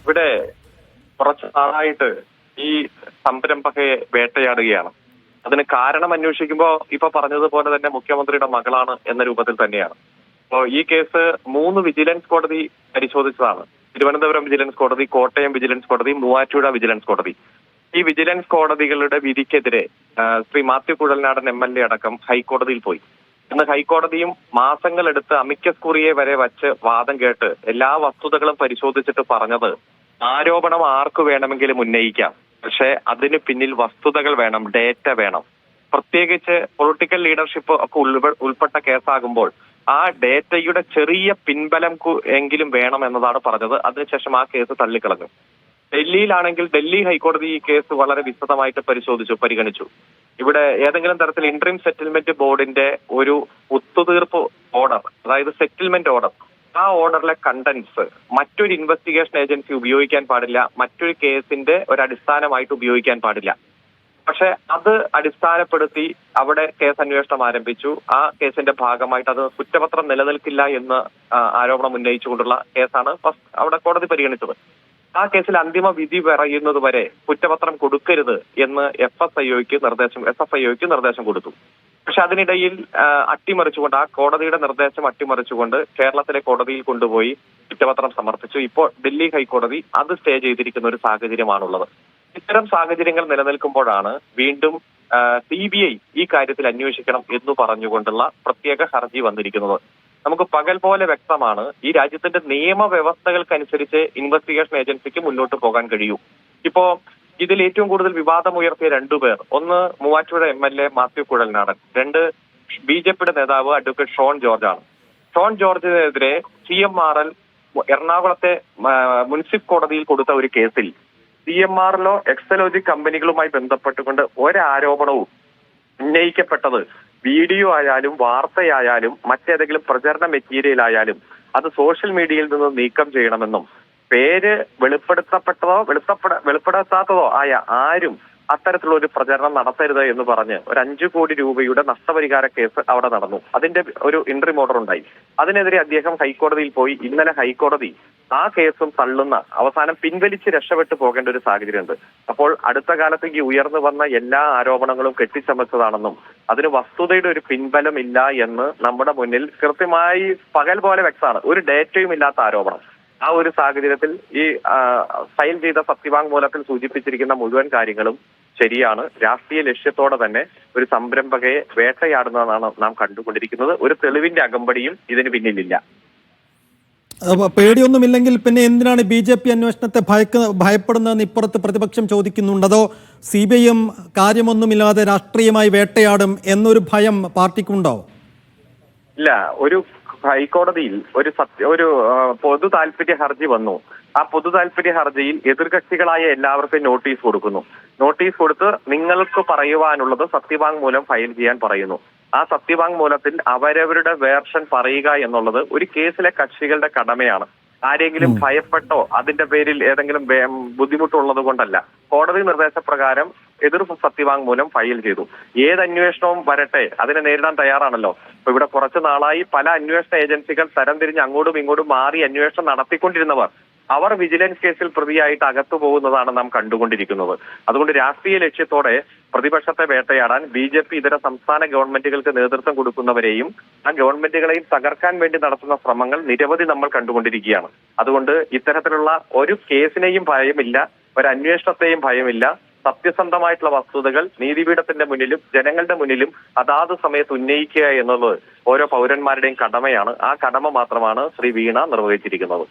ഇവിടെ കുറച്ച് നാളായിട്ട് ഈ സംരംഭകയെ വേട്ടയാടുകയാണ്. അതിന് കാരണം അന്വേഷിക്കുമ്പോൾ ഇപ്പൊ പറഞ്ഞതുപോലെ തന്നെ മുഖ്യമന്ത്രിയുടെ മകളാണ് എന്ന രൂപത്തിൽ തന്നെയാണ്. അപ്പോൾ ഈ കേസ് 3 വിജിലൻസ് കോടതി പരിശോധിച്ചതാണ്. തിരുവനന്തപുരം വിജിലൻസ് കോടതി, കോട്ടയം വിജിലൻസ് കോടതി, മൂവാറ്റുപുഴ വിജിലൻസ് കോടതി. ഈ വിജിലൻസ് കോടതികളുടെ വിധിക്കെതിരെ ശ്രീ മാത്യു കുഴൽനാടൻ MLA അടക്കം ഹൈക്കോടതിയിൽ പോയി. ഇന്ന് ഹൈക്കോടതിയും മാസങ്ങളെടുത്ത് അമിക്കസ് കുറിയെ വരെ വച്ച് വാദം കേട്ട് എല്ലാ വസ്തുതകളും പരിശോധിച്ചിട്ട് പറഞ്ഞത് ആരോപണം ആർക്കു വേണമെങ്കിലും ഉന്നയിക്കാം, പക്ഷെ അതിന് പിന്നിൽ വസ്തുതകൾ വേണം, ഡേറ്റ വേണം. പ്രത്യേകിച്ച് പൊളിറ്റിക്കൽ ലീഡർഷിപ്പ് ഒക്കെ ഉൾപ്പെട്ട കേസാകുമ്പോൾ ആ ഡേറ്റയുടെ ചെറിയ പിൻബലം എങ്കിലും വേണം എന്നതാണ് പറഞ്ഞത്. അതിനുശേഷം ആ കേസ് തള്ളിക്കളഞ്ഞു. ഡൽഹിയിലാണെങ്കിൽ ഡൽഹി ഹൈക്കോടതി ഈ കേസ് വളരെ വിശദമായിട്ട് പരിഗണിച്ചു. ഇവിടെ ഏതെങ്കിലും തരത്തിൽ ഇന്ററിം സെറ്റിൽമെന്റ് ബോർഡിന്റെ ഒരു ഒത്തുതീർപ്പ് ഓർഡർ, അതായത് സെറ്റിൽമെന്റ് ഓർഡർ, ആ ഓർഡറിലെ കണ്ടന്റ്സ് മറ്റൊരു ഇൻവെസ്റ്റിഗേഷൻ ഏജൻസി ഉപയോഗിക്കാൻ പാടില്ല, മറ്റൊരു കേസിന്റെ ഒരു അടിസ്ഥാനമായിട്ട് ഉപയോഗിക്കാൻ പാടില്ല. പക്ഷെ അത് അടിസ്ഥാനപ്പെടുത്തി അവിടെ കേസ് അന്വേഷണം ആരംഭിച്ചു. ആ കേസിന്റെ ഭാഗമായിട്ട് അത് കുറ്റപത്രം നിലനിൽക്കില്ല എന്ന് ആരോപണം ഉന്നയിച്ചുകൊണ്ടുള്ള കേസാണ് അവിടെ കോടതി പരിഗണിച്ചത്. ആ കേസിൽ അന്തിമ വിധി പറയുന്നത് വരെ കുറ്റപത്രം കൊടുക്കരുത് എന്ന് SFIOയ്ക്ക് നിർദ്ദേശം കൊടുത്തു. പക്ഷെ അതിനിടയിൽ അട്ടിമറിച്ചുകൊണ്ട്, ആ കോടതിയുടെ നിർദ്ദേശം അട്ടിമറിച്ചുകൊണ്ട് കേരളത്തിലെ കോടതിയിൽ കൊണ്ടുപോയി കുറ്റപത്രം സമർപ്പിച്ചു. ഇപ്പോൾ ഡൽഹി ഹൈക്കോടതി അത് സ്റ്റേ ചെയ്തിരിക്കുന്ന ഒരു സാഹചര്യമാണുള്ളത്. ഇത്തരം സാഹചര്യങ്ങൾ നിലനിൽക്കുമ്പോഴാണ് വീണ്ടും CBI ഈ കാര്യത്തിൽ അന്വേഷിക്കണം എന്ന് പറഞ്ഞുകൊണ്ടുള്ള പ്രത്യേക ഹർജി വന്നിരിക്കുന്നത്. നമുക്ക് പകൽ പോലെ വ്യക്തമാണ്, ഈ രാജ്യത്തിന്റെ നിയമവ്യവസ്ഥകൾക്കനുസരിച്ച് ഇൻവെസ്റ്റിഗേഷൻ ഏജൻസിക്ക് മുന്നോട്ട് പോകാൻ കഴിയൂ. ഇപ്പോ ഇതിൽ ഏറ്റവും കൂടുതൽ വിവാദമുയർത്തിയ 2 പേർ, ഒന്ന് മൂവാറ്റുപുഴ MLA മാത്യു കുഴൽനാടൻ, 2 BJPയുടെ നേതാവ് അഡ്വക്കേറ്റ് ഷോൺ ജോർജ് ആണ്. ഷോൺ ജോർജിനെതിരെ CMRL എറണാകുളത്തെ മുനിസിപ്പൽ കോടതിയിൽ കൊടുത്ത ഒരു കേസിൽ CMRLോ എക്സലോജി കമ്പനികളുമായി ബന്ധപ്പെട്ടുകൊണ്ട് ഒരാരോപണവും ഉന്നയിക്കപ്പെട്ടത് വീഡിയോ ആയാലും വാർത്തയായാലും മറ്റേതെങ്കിലും പ്രചരണ മെറ്റീരിയൽ ആയാലും അത് സോഷ്യൽ മീഡിയയിൽ നിന്ന് നീക്കം ചെയ്യണമെന്നും പേര് വെളിപ്പെടുത്താത്തതോ ആയ ആരും അത്തരത്തിലുള്ള ഒരു പ്രചരണം നടത്തരുത് എന്ന് പറഞ്ഞ് ഒരു 5 കോടി രൂപയുടെ നഷ്ടപരിഹാര കേസ് അവിടെ നടന്നു. അതിന്റെ ഒരു ഇന്ററിം ഓർഡർ ഉണ്ടായി. അതിനെതിരെ അദ്ദേഹം ഹൈക്കോടതിയിൽ പോയി. ഇന്നലെ ഹൈക്കോടതി ആ കേസും തള്ളുന്ന, അവസാനം പിൻവലിച്ച് രക്ഷപ്പെട്ടു പോകേണ്ട ഒരു സാഹചര്യമുണ്ട്. അപ്പോൾ അടുത്ത കാലത്തേക്ക് ഉയർന്നു വന്ന എല്ലാ ആരോപണങ്ങളും കെട്ടിച്ചമച്ചതാണെന്നും അതിന് വസ്തുതയുടെ ഒരു പിൻബലം ഇല്ല എന്ന് നമ്മുടെ മുന്നിൽ കൃത്യമായി പകൽ പോലെ വ്യക്തമാണ്. ഒരു ഡേറ്റയും ഇല്ലാത്ത ആരോപണം. ആ ഒരു സാഹചര്യത്തിൽ ഈ ഫയൽ ചെയ്ത സത്യവാങ്മൂലത്തിൽ സൂചിപ്പിച്ചിരിക്കുന്ന മുഴുവൻ കാര്യങ്ങളും ശരിയാണ്. രാഷ്ട്രീയ ലക്ഷ്യത്തോടെ തന്നെ ഒരു സംരംഭകയെ വേട്ടയാടുന്നതാണ് നാം കണ്ടുകൊണ്ടിരിക്കുന്നത്. ഒരു തെളിവിന്റെ അകമ്പടിയും ഇതിന് പിന്നിലില്ല. പേടിയൊന്നുമില്ലെങ്കിൽ പിന്നെ എന്തിനാണ് BJP അന്വേഷണത്തെ ഭയപ്പെടുന്നതെന്ന് ഇപ്പുറത്ത് പ്രതിപക്ഷം ചോദിക്കുന്നുണ്ട്. അതോ CBIയും കാര്യമൊന്നുമില്ലാതെ രാഷ്ട്രീയമായി വേട്ടയാടും എന്നൊരു ഭയം പാർട്ടിക്കുണ്ടോ? ഇല്ല, ഒരു ഹൈക്കോടതിയിൽ ഒരു പൊതു താല്പര്യ ഹർജി വന്നു. ആ പൊതു താല്പര്യ ഹർജിയിൽ എതിർകക്ഷികളായ എല്ലാവർക്കും നോട്ടീസ് കൊടുക്കുന്നു. നോട്ടീസ് കൊടുത്ത് നിങ്ങൾക്ക് പറയുവാനുള്ളത് സത്യവാങ്മൂലം ഫയൽ ചെയ്യാൻ പറയുന്നു. ആ സത്യവാങ്മൂലത്തിൽ അവരവരുടെ വേർഷൻ പറയുക എന്നുള്ളത് ഒരു കേസിലെ കക്ഷികളുടെ കടമയാണ്. ആരെങ്കിലും ഭയപ്പെട്ടോ അതിന്റെ പേരിൽ ഏതെങ്കിലും ബുദ്ധിമുട്ടുള്ളത് കൊണ്ടല്ല. കോടതി നിർദ്ദേശപ്രകാരം എതിർ സത്യവാങ്മൂലം ഫയൽ ചെയ്തു. ഏത് അന്വേഷണവും വരട്ടെ, അതിനെ നേരിടാൻ തയ്യാറാണല്ലോ. ഇപ്പൊ ഇവിടെ കുറച്ചു നാളായി പല അന്വേഷണ ഏജൻസികൾ തരംതിരിഞ്ഞ് അങ്ങോട്ടും ഇങ്ങോട്ടും മാറി അന്വേഷണം നടത്തിക്കൊണ്ടിരുന്നവർ അവർ വിജിലൻസ് കേസിൽ പ്രതിയായിട്ട് അകത്തു പോകുന്നതാണ് നാം കണ്ടുകൊണ്ടിരിക്കുന്നത്. അതുകൊണ്ട് രാഷ്ട്രീയ ലക്ഷ്യത്തോടെ പ്രതിപക്ഷത്തെ വേട്ടയാടാൻ BJP ഇതര സംസ്ഥാന ഗവൺമെന്റുകൾക്ക് നേതൃത്വം കൊടുക്കുന്നവരെയും ആ ഗവൺമെന്റുകളെയും തകർക്കാൻ വേണ്ടി നടത്തുന്ന ശ്രമങ്ങൾ നിരവധി നമ്മൾ കണ്ടുകൊണ്ടിരിക്കുകയാണ്. അതുകൊണ്ട് ഇത്തരത്തിലുള്ള ഒരു കേസിനെയും ഭയമില്ല, ഒരു അന്വേഷണത്തെയും ഭയമില്ല. സത്യസന്ധമായിട്ടുള്ള വസ്തുതകൾ നീതിപീഠത്തിന്റെ മുന്നിലും ജനങ്ങളുടെ മുന്നിലും അതാത് സമയത്ത് ഉന്നയിക്കുക എന്നുള്ളത് ഓരോ പൗരന്മാരുടെയും കടമയാണ്. ആ കടമ മാത്രമാണ് ശ്രീ വീണ നിർവഹിച്ചിരിക്കുന്നത്.